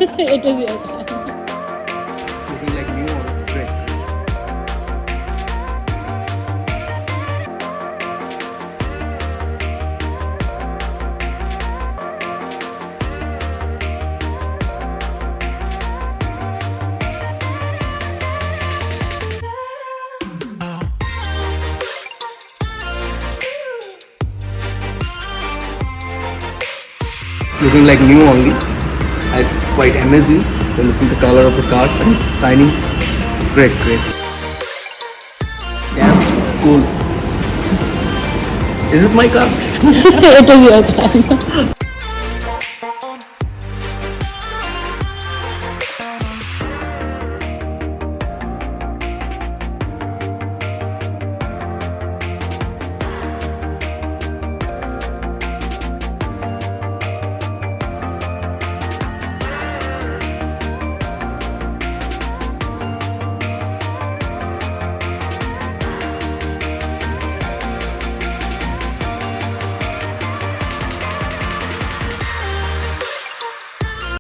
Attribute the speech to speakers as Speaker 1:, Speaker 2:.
Speaker 1: It is your car.
Speaker 2: Looking like new or great. Looking like new only. It's quite amazing. Then looking the color of the car and it's shining. Great. Damn cool. Is it my car?
Speaker 1: It is your car.